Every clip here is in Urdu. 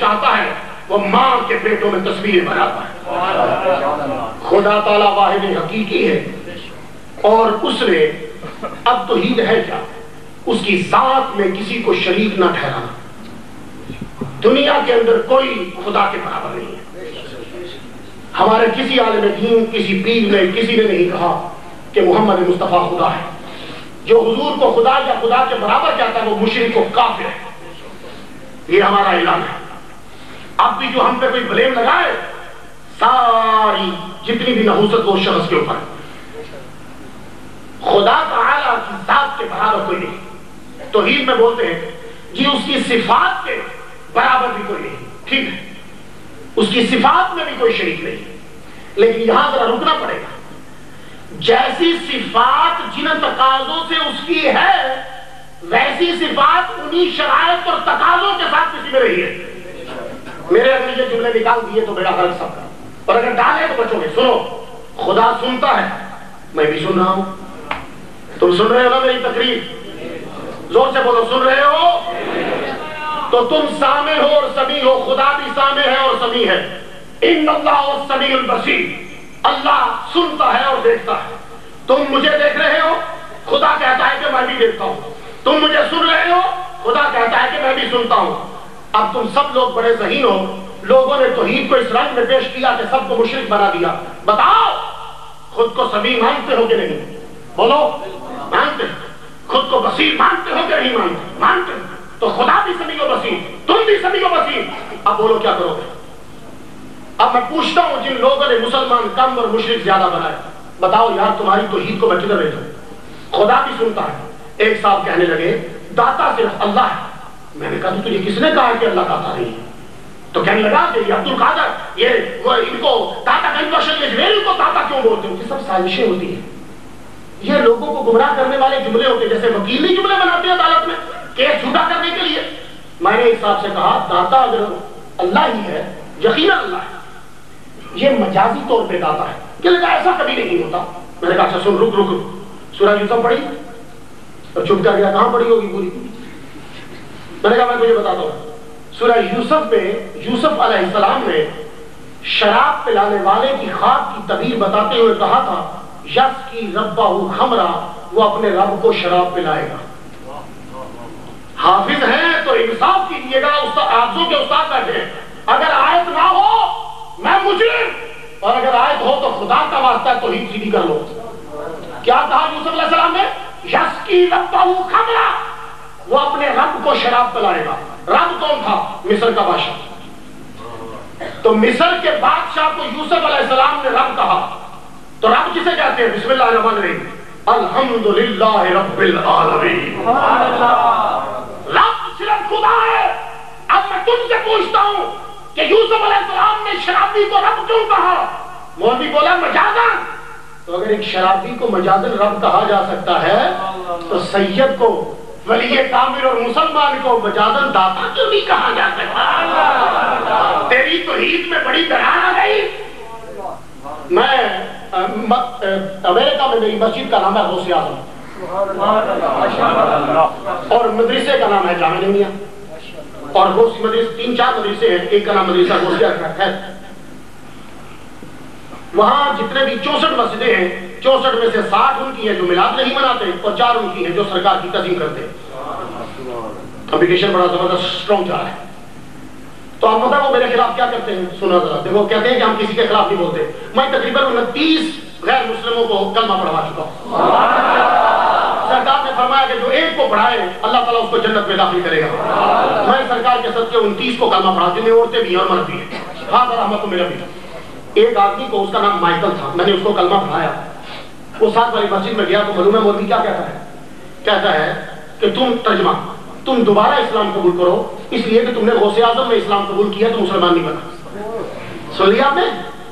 چاہتا ہے وہ ماں کے پیٹوں میں تصویر بناتا ہے۔ خدا تعالیٰ واحد حقیقی ہے اور اس نے اب توحید ہے کیا؟ اس کی ذات میں کسی کو شریک نہ ٹھہرانا۔ دنیا کے اندر کوئی خدا کے برابر نہیں ہے۔ ہمارے کسی عالم دین، کسی پیر نے، کسی نے نہیں کہا کہ محمد مصطفیٰ خدا ہے۔ جو حضور کو خدا یا خدا کے برابر کہتا ہے وہ مشرک و کافر ہے۔ یہ ہمارا اعلان ہے۔ اب بھی جو ہم پہ کوئی بلیم لگائے، ساری جتنی بھی نحوست وہ شخص کے اوپر ہے۔ خدا تعالیٰ کی ذات کے برابر کوئی نہیں۔ توحید میں بولتے ہیں جی اس کی صفات کے برابر بھی کوئی نہیں، ٹھیک ہے، اس کی صفات میں بھی کوئی شریک نہیں، لیکن یہاں ذرا رکنا پڑے گا۔ جیسی صفات جن تقاضوں سے اس کی ہے، ویسی صفات انہی شرائط اور تقاضوں کے ساتھ کسی میں رہی ہے۔ میرے اگر یہ جملے نکال دیے تو بیڑا غرق سب کا، اور اگر ڈالے تو بچو گے۔ سنو، خدا سنتا ہے، میں بھی سن رہا ہوں۔ تم سن رہے ہو نا میری تقریر؟ زور سے بولو، سن رہے ہو؟ تو تم سامع ہو اور سمیع ہو، خدا بھی سامع ہے اور سمیع ہے۔ ان اللہ السمیع البصیر، اللہ سنتا ہے اور دیکھتا ہے۔ تم مجھے دیکھ رہے ہو، خدا کہتا ہے کہ میں بھی دیکھتا ہوں۔ تم مجھے سن رہے ہو، خدا کہتا ہے کہ میں بھی سنتا ہوں۔ اب تم سب لوگ بڑے ذہین ہو، لوگوں نے توحید کو اس رنگ میں پیش کیا کہ سب کو مشرک بنا دیا۔ بتاؤ خود کو سمیع مانتے ہو کہ نہیں؟ بولو، مانتے ہو؟ خود کو بصیر مانتے ہو کہ نہیں مانتے؟ مانتے ہو تو خدا بھی سمیع و بصیر، تم بھی سمیع و بصیر۔ اب بولو کیا کرو گے؟ اب میں پوچھتا ہوں جن لوگوں نے مسلمان کم اور مشرک زیادہ بنائے، بتاؤ یار تمہاری توحید کو میں کدھر لے جاؤں؟ خدا بھی سنتا ہے۔ ایک صاحب کہنے لگے داتا صرف اللہ ہے۔ میں نے کہا تو یہ کس نے کہا کہ اللہ داتا نہیں ہے؟ تو کہنے لگا کہ یہ عبد القادر، یہ ان کو داتا کا انوشن، یہ ان کو داتا کیوں بولتے ہیں؟ یہ سب سازشیں ہوتی ہیں، یہ لوگوں کو گمراہ کرنے والے جملے ہوتے ہیں، جیسے وکیلی جملے بناتے ہیں عدالت میں کیس جھوٹا کرنے کے لیے۔ میں نے اس حساب سے کہا داتا اگر اللہ ہی ہے، یقیناً اللہ ہے، یہ مجازی طور پہ داتا ہے۔ کہ لگا ایسا کبھی نہیں ہوتا۔ میں نے کہا اچھا سن، رک سورہ یوسف پڑھی؟ اور چپ کر گیا، کہاں پڑھی ہوگی پوری؟ میں نے کہا میں تجھے بتاتا ہوں، سورہ یوسف میں یوسف علیہ السلام نے شراب پلانے والے کی خواب کی تعبیر بتاتے ہوئے کہا تھا یس کی ربہ خمرہ، وہ اپنے رب کو شراب پلائے گا۔ حافظ ہیں تو انصاف کیجیے گا، حافظوں کے استاد بیٹھے ہیں۔ اگر آیت نہ ہو میں مجرم، اور اگر آیت ہو تو خدا کا واسطہ ہے توحید سیدھی کر لو۔ کیا کہا یوسف علیہ السلام نے؟ یس کی ربہ خمرہ، وہ اپنے رب کو شراب پلائے گا۔ رب کون تھا؟ مصر کا بادشاہ۔ تو مصر کے بادشاہ کو یوسف علیہ السلام نے رب کہا، تو رب کسے کہتے ہیں؟ بسم اللہ الرحمن الرحیم، الحمدللہ رب العالمین۔ رب صرف خدا ہے۔ اب میں تم سے پوچھتا ہوں کہ یوسف علیہ السلام نے شرابی کو رب کیوں کہا؟ مولوی بولا مجازن۔ تو اگر ایک شرابی کو مجازن رب کہا جا سکتا ہے تو سید کو، ولی کامل اور مسلمان کو مجازن داتا کیوں نہیں کہا جا سکتا؟ تیری توحید میں بڑی درار آ گئی۔ میں امریکہ میں میری مسجد کا نام ہے غوث اعظم، اور مدرسے کا نام ہے جامعہ نمیہ، اور غوث مدرسے 3-4 مدرسے ہیں، ایک کا نام مدرسہ غوث اعظم ہے۔ وہاں جتنے بھی 64 مسجدیں ہیں، 64 میں سے 60 ان کی ہیں جو میلاد نہیں مناتے، اور 4 ان کی ہیں جو سرکار کی تعظیم کرتے ہیں۔ کمپٹیشن بڑا زبردست اسٹرانگ جا رہا ہے۔ تو آپ پتہ وہ میرے خلاف کیا کرتے ہیں؟ سنا ذرا دیکھو، کہتے ہیں کہ ہم کسی کے خلاف نہیں بولتے۔ میں تقریباً 29 غیر مسلموں کو کلمہ پڑھوا چکا ہوں۔ سرکار نے فرمایا کہ جو ایک کو پڑھائے اللہ تعالیٰ اس کو جنت میں داخل کرے گا۔ میں سرکار کے صدقے 29 کو کلمہ پڑھا، جن میں عورتیں بھی ہیں اور مرد بھی ہیں۔ ہاں رحمت تو میرا بھی تھا۔ ایک آدمی کو، اس کا نام مائیکل تھا، میں نے اس کو کلمہ پڑھایا۔ وہ ساتھ والی مسجد میں گیا تو معلوم ہے مولوی کیا کہتا ہے؟ کہتا ہے کہ تم دوبارہ اسلام قبول کرو، اس لیے کہ تم نے غوث اعظم میں اسلام قبول کیا تو مسلمان نہیں بنا۔ سن لیا آپ نے؟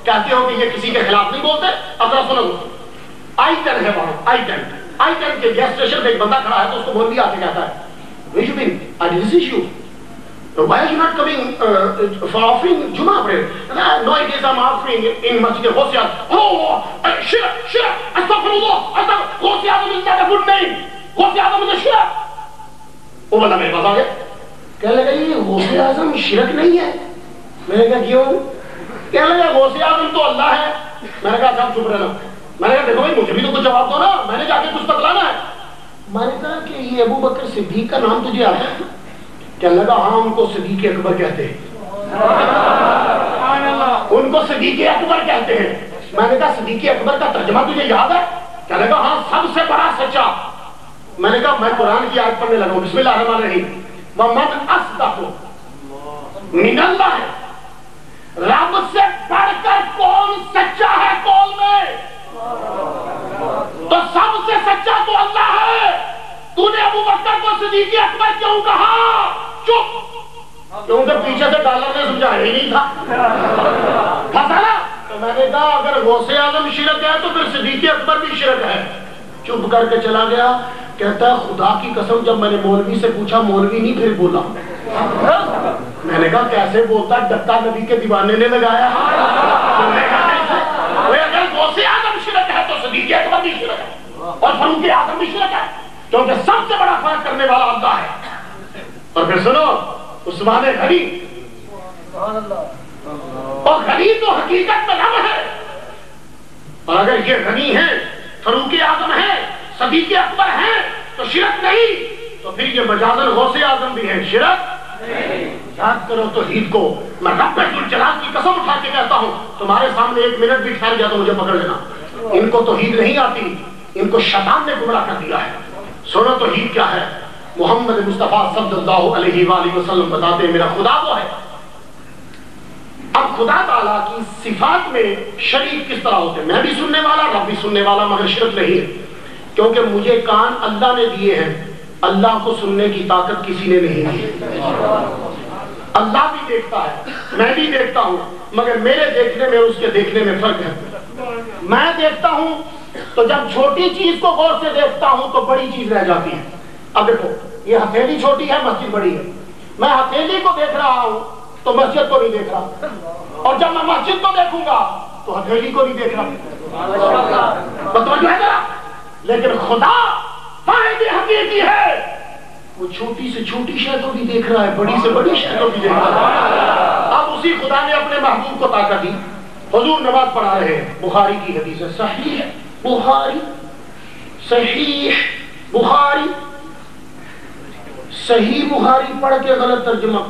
کہتے ہو کہ یہ کسی کے خلاف نہیں بولتے؟ اب ذرا سنو، I-10 ہے وہاں، I-10 کے گیس اسٹیشن پہ ایک بندہ کھڑا ہے تو اس کو مولوی آ کے کہتا ہے Where you been? I didn't see you. Why are you not coming for offering Jummah prayer? No, it is I'm offering in Masjid Ghosi Azam. Oh, shirk, astaghfirullah, Ghosi Azam is not a good name. Ghosi Azam is a shirk. وہ بندہ میرے پاس آ گیا، کہنے لگا یہ غوث اعظم شرک نہیں ہے؟ میں نے کہا کیوں؟ کہنے لگا غوث اعظم تو اللہ ہے۔ میں نے کہا صاحب چپ رہنا۔ میں نے کہا دیکھو بھائی مجھے بھی تو کچھ جواب دو نا، میں نے جا کے کچھ بتلانا ہے۔ میں نے کہا کہ یہ ابو بکر صدیق کا نام تجھے آتا ہے؟ کہنے لگا ہاں ان کو صدیق اکبر کہتے ہیں، ان کو صدیق اکبر کہتے ہیں۔ میں نے کہا صدیق اکبر کا ترجمہ تجھے یاد ہے؟ کہنے لگا ہاں سب سے بڑا سچا۔ میں نے کہا میں قرآن کی آیت پڑھنے لگا ہوں، بسم اللہ الرحمن الرحیم، وَمَنْ أَصْدَقُ مِنَ اللَّهِ، رب سے بڑھ کر کون سچا ہے قول میں؟ تو سب سے سچا تو اللہ ہے۔ تو نے ابو بکر کو صدیق اکبر کیوں کہا؟ چپ، کیونکہ پیچھے سے ڈالر نے سمجھایا ہی نہیں تھا، پھنسا نا۔ تو میں نے کہا اگر غوث اعظم شرک ہے تو پھر صدیق اکبر بھی شرک ہے۔ چپ کر کے چلا گیا۔ کہتا ہے خدا کی قسم جب میں نے مولوی سے پوچھا، مولوی نہیں پھر بولا۔ میں نے کہا کیسے بولتا؟ ڈکا نبی کے دیوانے نے لگایا۔ اگر غوث اعظم شرک ہے تو صدیق اکبر بھی شرک ہے اور فاروق اعظم بھی شرک ہے، کیونکہ سب سے بڑا فرق کرنے والا اللہ ہے۔ اور پھر سنو عثمان غنی، اور غنی تو حقیقت میں رب ہے، اور اگر یہ غنی ہے، فاروق اعظم ہے، صدیق اکبر ہیں تو شرک نہیں، تو پھر یہ مجازن غوث اعظم بھی ہے، شرک یاد کرو توحید کو۔ میں رب الجلال کی قسم اٹھا کے کہتا ہوں تمہارے سامنے ایک منٹ بھی ٹھہر گیا تو مجھے پکڑ لینا۔ ان کو توحید نہیں آتی، ان کو شیطان نے گمراہ کر دیا ہے۔ سنو توحید کیا ہے؟ محمد مصطفیٰ صلی اللہ علیہ وآلہ وسلم بتاتے ہیں میرا خدا وہ ہے۔ اب خدا تعالیٰ کی صفات میں شریک کس طرح ہوتے ہیں؟ میں بھی سننے والا، رب بھی سننے والا، مگر شرک نہیں ہے، کیونکہ مجھے کان اللہ نے دیے ہیں، اللہ کو سننے کی طاقت کسی نے نہیں دی۔ اللہ بھی دیکھتا ہے، میں بھی دیکھتا ہوں، مگر میرے دیکھنے میں اس کے دیکھنے میں فرق ہے۔ میں دیکھتا ہوں تو جب چھوٹی چیز کو غور سے دیکھتا ہوں تو بڑی چیز رہ جاتی ہے۔ اب دیکھو یہ ہتھیلی چھوٹی ہے، مسجد بڑی ہے، میں ہتھیلی کو دیکھ رہا ہوں تو مسجد کو نہیں دیکھ رہا، اور جب میں مسجد کو دیکھوں گا تو ہتھیلی کو نہیں دیکھ رہا۔ متوجہ ہے ذرا؟ لیکن خدا واحد حقیقی ہے، وہ چھوٹی سے چھوٹی شے کو بھی دیکھ رہا ہے، بڑی سے بڑی شے کو بھی دیکھ رہا ہے۔ اب اسی خدا نے اپنے محبوب کو طاقت دی۔ حضور نماز پڑھا رہے ہیں، بخاری کی حدیث ہے، صحیح بخاری، صحیح بخاری، صحیح بخاری پڑھ کے غلط ترجمہ۔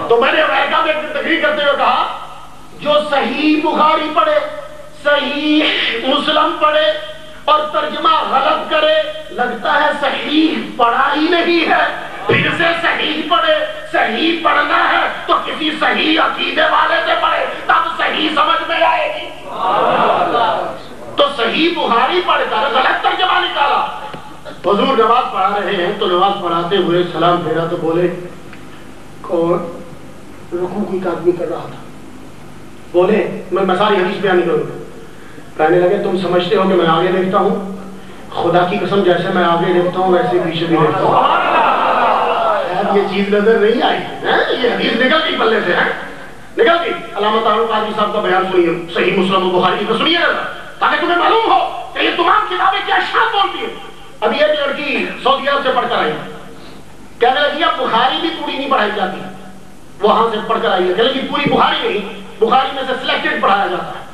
تو میں نے امریکہ میں تقریر کرتے ہوئے کہا جو صحیح بخاری پڑھے، صحیح مسلم پڑھے اور ترجمہ غلط کرے، لگتا ہے صحیح پڑھا ہی نہیں ہے، پھر سے صحیح پڑھے۔ صحیح پڑھنا ہے تو کسی صحیح عقیدے والے سے پڑھے، تب صحیح سمجھ میں آئے گی۔ تو صحیح بخاری پڑھ کر غلط ترجمہ نکالا۔ حضور نماز پڑھا رہے ہیں تو نماز پڑھاتے ہوئے سلام پھیرا تو بولے کون؟ رکوع کی ایک آدمی کر رہا تھا، بولے میں ساری حدیث بیان نہیں کروں گا۔ کہنے لگے تم سمجھتے ہو کہ میں آگے دیکھتا ہوں؟ خدا کی قسم جیسے میں آگے دیکھتا ہوں ویسے پیچھے بھی دیکھتا ہوں۔ یہ چیز نظر نہیں آئی، یہ حدیث نکل گئی پلے سے، نکل گئی۔ علامہ تعارف قادری صاحب کا بیان سنیے، صحیح مسلم و بخاری کا سنیے تاکہ تمہیں معلوم ہو کہ یہ تمام کتابیں کیا شان بولتی ہیں۔ اب یہ لڑکی سعودی عرب سے پڑھ کر آئی، کہنے لگی اب بخاری بھی پوری نہیں پڑھائی جاتی، وہاں سے پڑھ کر آئی ہے، کہنے لگی پوری بخاری نہیں، بخاری میں سے سلیکٹڈ پڑھایا جاتا ہے۔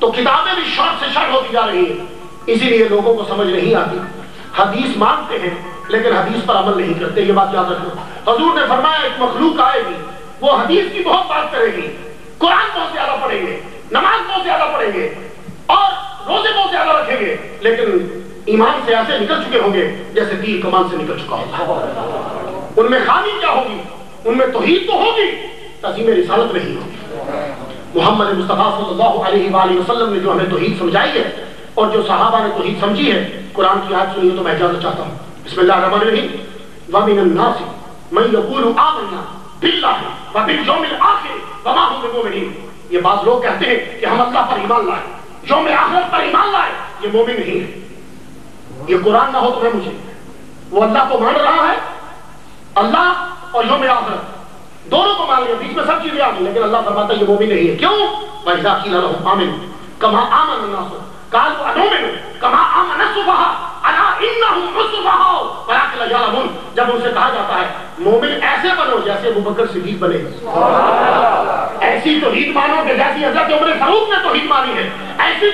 تو کتابیں بھی شارٹ سے شارٹ ہوتی جا رہی ہیں، اسی لیے لوگوں کو سمجھ نہیں آتی۔ حدیث مانتے ہیں لیکن حدیث پر عمل نہیں کرتے، یہ بات یاد رکھنا۔ حضور نے فرمایا ایک مخلوق آئے گی، وہ حدیث کی بہت بات کرے گی، قرآن بہت زیادہ پڑھیں گے، نماز بہت زیادہ پڑھیں گے اور روزے بہت زیادہ رکھیں گے، لیکن ایمان سے ایسے نکل چکے ہوں گے جیسے تیر کمان سے نکل چکا ہوگا۔ ان میں خامی کیا ہوگی؟ ان میں توحید تو ہوگی، تعظیم رسالت نہیں ہوگی۔ محمد مصطفیٰ صلی اللہ علیہ وآلہ وسلم نے جو ہمیں توحید سمجھائی ہے اور جو صحابہ نے توحید سمجھی ہے، قرآن کی آیت سنیے تو میں اجازت چاہتا ہوں۔ بسم اللہ الرحمن الرحیم، وَمِنَ النَّاسِ مَن يَقُولُ آمَنَّا بِاللَّهِ وَبِالْيَوْمِ الْآخِرِ وَمَا هُمْ بِمُؤْمِنِينَ۔ یہ بعض لوگ کہتے ہیں کہ ہم اللہ پر ایمان لائے، یوم آخرت پر ایمان لائے، یہ مومن نہیں ہے۔ یہ قرآن نہ ہو تو مجھے، وہ اللہ کو مان رہا ہے، اللہ اور یوم آخرت دونوں کو مان لیا، بیچ میں سب چیزیں آ گئی، لیکن اللہ فرماتا ہے یہ مومن نہیں ہے۔ کیوں؟ وَإِذَا قِيلَ لَهُمْ آمِنُوا كَمَا آمَنَ النَّاسُ قَالُوا أَنُؤْمِنُ كَمَا آمَنَ السُّفَهَاءُ أَلَا إِنَّهُمْ هُمُ السُّفَهَاءُ وَلَكِنْ لَا يَعْلَمُونَ۔ جب ان سے کہا جاتا ہے مومن ایسے بنو جیسے ابوبکر صدیق بنے، ایسی توحید مانو کہ جیسی حضرت عمر فاروق نے توحید مانی ہے، ایسی